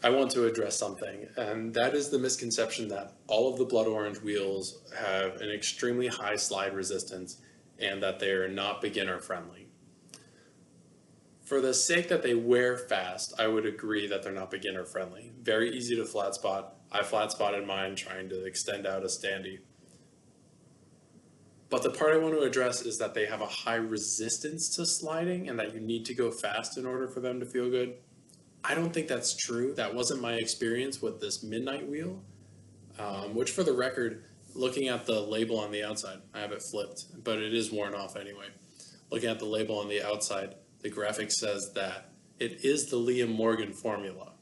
I want to address something, and that is the misconception that all of the blood orange wheels have an extremely high slide resistance and that they are not beginner friendly. For the sake that they wear fast, I would agree that they're not beginner friendly. Very easy to flat spot. I flat spotted mine trying to extend out a standee. But the part I want to address is that they have a high resistance to sliding and that you need to go fast in order for them to feel good. I don't think that's true. That wasn't my experience with this Midnight wheel, which for the record, looking at the label on the outside, I have it flipped, but it is worn off anyway. Looking at the label on the outside, the graphic says that it is the Liam Morgan formula.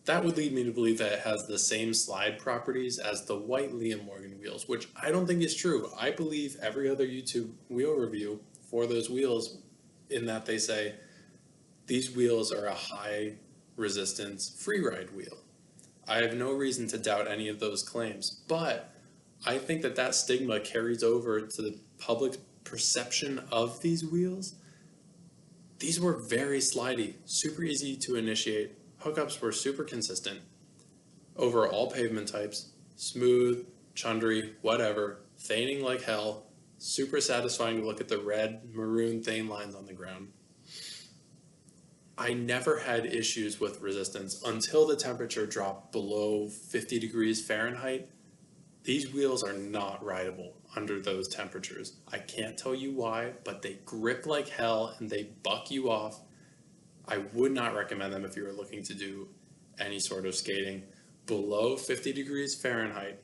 That would lead me to believe that it has the same slide properties as the white Liam Morgan wheels, which I don't think is true. I believe every other YouTube wheel review for those wheels in that they say these wheels are a high resistance freeride wheel. I have no reason to doubt any of those claims, but I think that that stigma carries over to the public perception of these wheels. These were very slidey, super easy to initiate. Hookups were super consistent over all pavement types, smooth, chundry, whatever, theining like hell, super satisfying to look at the red, maroon thane lines on the ground. I never had issues with resistance until the temperature dropped below 50 degrees Fahrenheit. These wheels are not rideable under those temperatures. I can't tell you why, but they grip like hell and they buck you off. I would not recommend them if you were looking to do any sort of skating below 50 degrees Fahrenheit.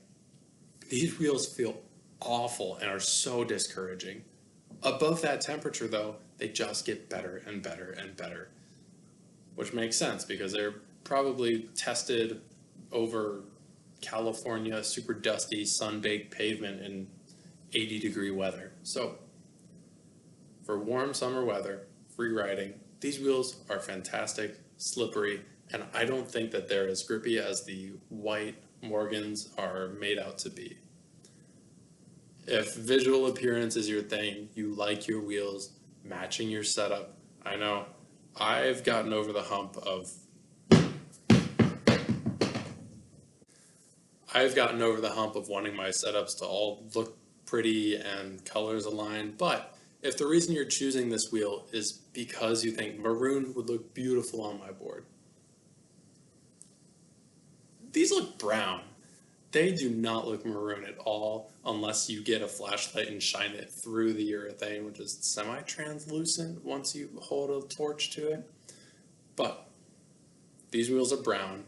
These wheels feel awful and are so discouraging. Above that temperature, though, they just get better and better and better, which makes sense because they're probably tested over California super dusty sun-baked pavement in 80-degree weather. So for warm summer weather, free riding, these wheels are fantastic, slippery, and I don't think that they're as grippy as the white Morgans are made out to be. If visual appearance is your thing, you like your wheels matching your setup, I know I've gotten over the hump of wanting my setups to all look pretty and colors align, but if the reason you're choosing this wheel is because you think maroon would look beautiful on my board, these look brown. They do not look maroon at all unless you get a flashlight and shine it through the urethane, which is semi-translucent once you hold a torch to it. But these wheels are brown.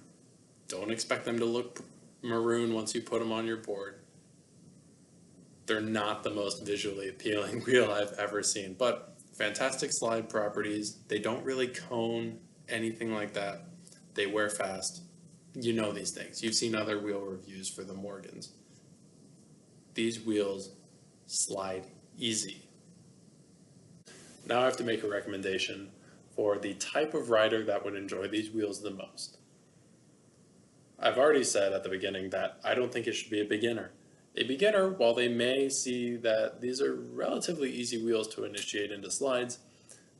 Don't expect them to look maroon once you put them on your board. They're not the most visually appealing wheel I've ever seen, but fantastic slide properties. They don't really cone, anything like that. They wear fast. You know these things. You've seen other wheel reviews for the Morgans. These wheels slide easy. Now I have to make a recommendation for the type of rider that would enjoy these wheels the most. I've already said at the beginning that I don't think it should be a beginner. A beginner, while they may see that these are relatively easy wheels to initiate into slides,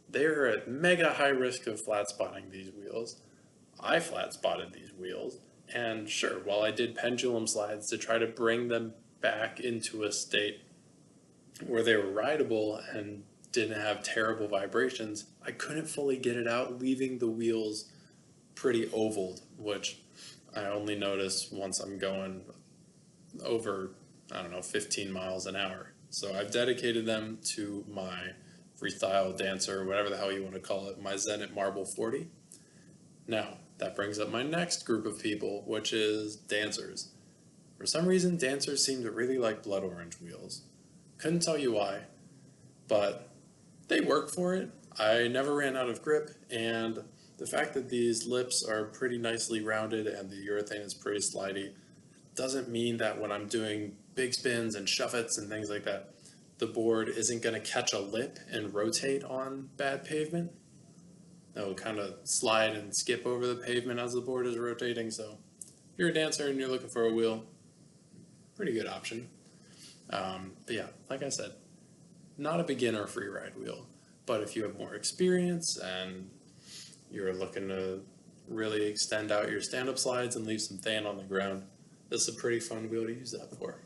they are at mega high risk of flat spotting these wheels. I flat spotted these wheels, and sure, while I did pendulum slides to try to bring them back into a state where they were rideable and didn't have terrible vibrations, I couldn't fully get it out, leaving the wheels pretty ovaled, which I only notice once I'm going over, 15 miles an hour. So I've dedicated them to my freestyle dancer, whatever the hell you want to call it, my Zenit Marble 40. Now, that brings up my next group of people, which is dancers. For some reason, dancers seem to really like blood orange wheels. Couldn't tell you why, but they work for it. I never ran out of grip, and the fact that these lips are pretty nicely rounded and the urethane is pretty slidey doesn't mean that when I'm doing big spins and shuffits and things like that, the board isn't going to catch a lip and rotate on bad pavement. It'll kind of slide and skip over the pavement as the board is rotating. So if you're a dancer and you're looking for a wheel, pretty good option. But yeah, like I said, not a beginner freeride wheel. But if you have more experience and you're looking to really extend out your stand-up slides and leave some fan on the ground. This is a pretty fun wheel to use that for.